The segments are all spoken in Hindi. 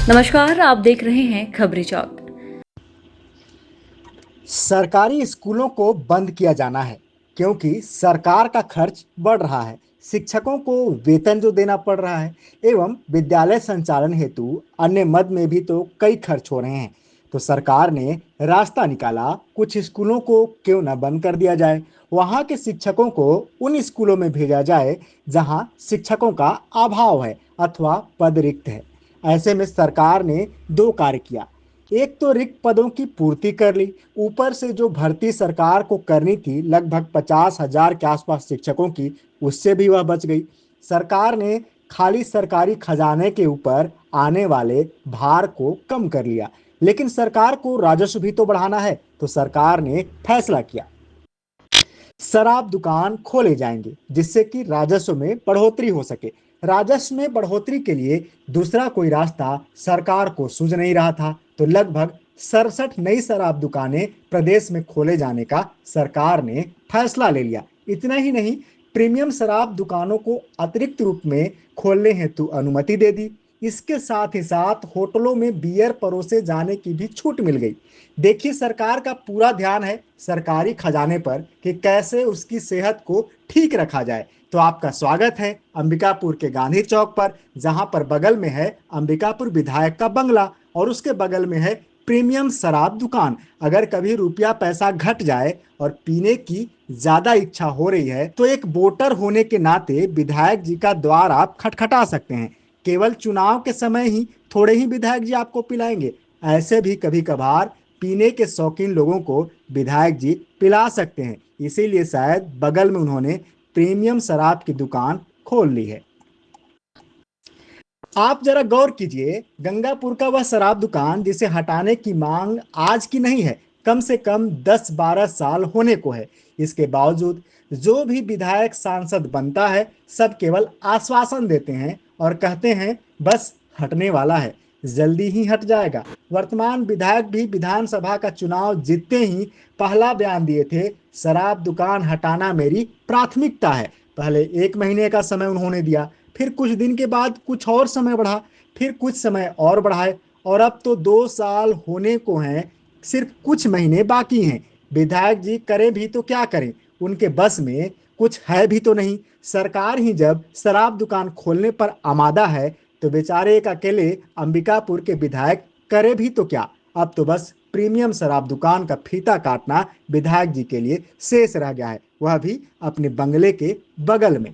नमस्कार, आप देख रहे हैं खबरी चौक। सरकारी स्कूलों को बंद किया जाना है क्योंकि सरकार का खर्च बढ़ रहा है। शिक्षकों को वेतन जो देना पड़ रहा है एवं विद्यालय संचालन हेतु अन्य मद में भी तो कई खर्च हो रहे हैं। तो सरकार ने रास्ता निकाला, कुछ स्कूलों को क्यों न बंद कर दिया जाए, वहां के शिक्षकों को उन स्कूलों में भेजा जाए जहां शिक्षकों का अभाव है अथवा पद रिक्त है। ऐसे में सरकार ने दो कार्य किया। एक तो रिक्त पदों की पूर्ति कर ली, ऊपर से जो भर्ती सरकार को करनी थी लगभग 50,000 के आसपास शिक्षकों की, उससे भी वह बच गई। सरकार ने खाली सरकारी खजाने के ऊपर आने वाले भार को कम कर लिया। लेकिन सरकार को राजस्व भी तो बढ़ाना है, तो सरकार ने फैसला किया शराब दुकान खोले जाएंगे जिससे कि राजस्व में बढ़ोतरी हो सके। राजस्व में बढ़ोतरी के लिए दूसरा कोई रास्ता सरकार को सूझ नहीं रहा था, तो लगभग 67 नई शराब दुकानें प्रदेश में खोले जाने का सरकार ने फैसला ले लिया। इतना ही नहीं, प्रीमियम शराब दुकानों को अतिरिक्त रूप में खोलने हेतु अनुमति दे दी। इसके साथ ही साथ होटलों में बियर परोसे जाने की भी छूट मिल गई। देखिए, सरकार का पूरा ध्यान है सरकारी खजाने पर कि कैसे उसकी सेहत को ठीक रखा जाए। तो आपका स्वागत है अंबिकापुर के गांधी चौक पर, जहां पर बगल में है अंबिकापुर विधायक का बंगला और उसके बगल में है प्रीमियम शराब दुकान। अगर कभी रुपया पैसा घट जाए और पीने की ज्यादा इच्छा हो रही है तो एक वोटर होने के नाते विधायक जी का द्वार आप खटखटा सकते हैं। केवल चुनाव के समय ही थोड़े ही विधायक जी आपको पिलाएंगे, ऐसे भी कभी कभार पीने के शौकीन लोगों को विधायक जी पिला सकते हैं। इसीलिए शायद बगल में उन्होंने प्रीमियम शराब की दुकान खोल ली है। आप जरा गौर कीजिए, गंगापुर का वह शराब दुकान जिसे हटाने की मांग आज की नहीं है, कम से कम 10-12 साल होने को है। इसके बावजूद जो भी विधायक सांसद बनता है सब केवल आश्वासन देते हैं और कहते हैं बस हटने वाला है, जल्दी ही हट जाएगा। वर्तमान विधायक भी विधानसभा का चुनाव जीतते ही पहला बयान दिए थे, शराब दुकान हटाना मेरी प्राथमिकता है। पहले 1 महीने का समय उन्होंने दिया, फिर कुछ दिन के बाद कुछ और समय बढ़ा, फिर कुछ समय और बढ़ाए और अब तो 2 साल होने को हैं, सिर्फ कुछ महीने बाकी हैं। विधायक जी करें भी तो क्या करें, उनके बस में कुछ है भी तो नहीं। सरकार ही जब शराब दुकान खोलने पर आमादा है तो बेचारे एक अकेले अंबिकापुर के विधायक करे भी तो क्या। अब तो बस प्रीमियम शराब दुकान का फीता काटना विधायक जी के लिए शेष रह गया है, वह भी अपने बंगले के बगल में।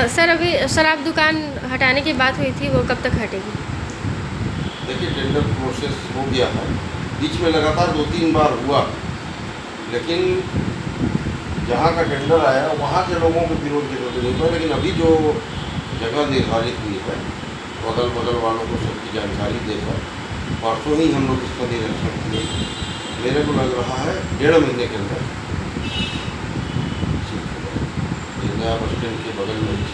सर, अभी शराब दुकान हटाने की बात हुई थी, वो कब तक हटेगी? देखिए, टेंडर प्रोसेस हो गया है, बीच में लगातार 2-3 बार हुआ, लेकिन जहाँ का टेंडर आया वहाँ के लोगों के विरोध की वजह नहीं हुआ। लेकिन अभी जो जगह निर्धारित हुई है, बगल वालों को सबकी जानकारी देकर परसों ही हम लोग इसका निरीक्षण किए। मेरे को लग रहा है 1.5 महीने के अंदर नया बस स्टैंड के बगल में ही।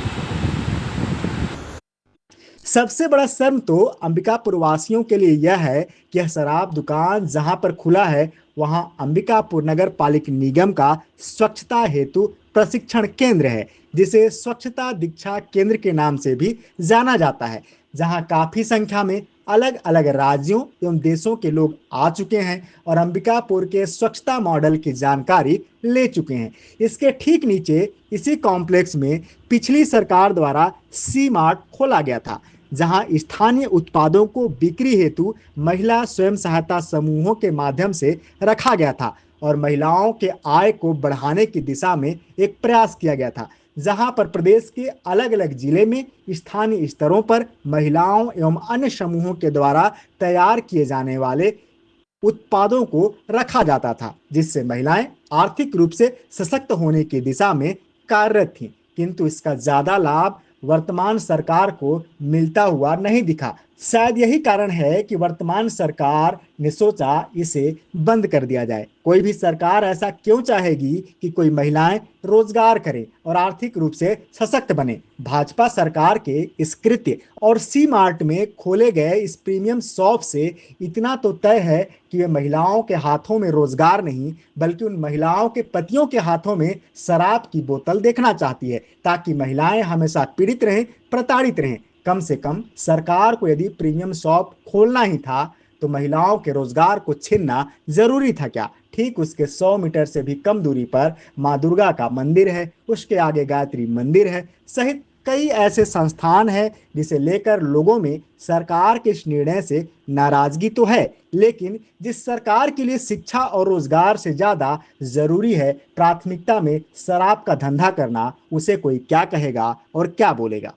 सबसे बड़ा शर्म तो अंबिकापुर वासियों के लिए यह है कि यह शराब दुकान जहां पर खुला है वहां अंबिकापुर नगर पालिक निगम का स्वच्छता हेतु प्रशिक्षण केंद्र है, जिसे स्वच्छता दीक्षा केंद्र के नाम से भी जाना जाता है, जहां काफी संख्या में अलग अलग राज्यों एवं देशों के लोग आ चुके हैं और अंबिकापुर के स्वच्छता मॉडल की जानकारी ले चुके हैं। इसके ठीक नीचे इसी कॉम्प्लेक्स में पिछली सरकार द्वारा सी मार्ट खोला गया था, जहां स्थानीय उत्पादों को बिक्री हेतु महिला स्वयं सहायता समूहों के माध्यम से रखा गया था और महिलाओं के आय को बढ़ाने की दिशा में एक प्रयास किया गया था, जहां पर प्रदेश के अलग अलग जिले में स्थानीय स्तरों पर महिलाओं एवं अन्य समूहों के द्वारा तैयार किए जाने वाले उत्पादों को रखा जाता था, जिससे महिलाएं आर्थिक रूप से सशक्त होने की दिशा में कार्यरत थीं। किंतु इसका ज्यादा लाभ वर्तमान सरकार को मिलता हुआ नहीं दिखा। शायद यही कारण है कि वर्तमान सरकार ने सोचा इसे बंद कर दिया जाए। कोई भी सरकार ऐसा क्यों चाहेगी कि कोई महिलाएं रोजगार करें और आर्थिक रूप से सशक्त बने। भाजपा सरकार के इस कृत्य और सी मार्ट में खोले गए इस प्रीमियम शॉप से इतना तो तय है कि वे महिलाओं के हाथों में रोजगार नहीं बल्कि उन महिलाओं के पतियों के हाथों में शराब की बोतल देखना चाहती है, ताकि महिलाएं हमेशा पीड़ित रहें, प्रताड़ित रहें। कम से कम सरकार को यदि प्रीमियम शॉप खोलना ही था तो महिलाओं के रोजगार को छीनना जरूरी था क्या? ठीक उसके 100 मीटर से भी कम दूरी पर माँ दुर्गा का मंदिर है, उसके आगे गायत्री मंदिर है सहित कई ऐसे संस्थान हैं जिसे लेकर लोगों में सरकार के इस निर्णय से नाराजगी तो है, लेकिन जिस सरकार के लिए शिक्षा और रोजगार से ज्यादा जरूरी है प्राथमिकता में शराब का धंधा करना, उसे कोई क्या कहेगा और क्या बोलेगा।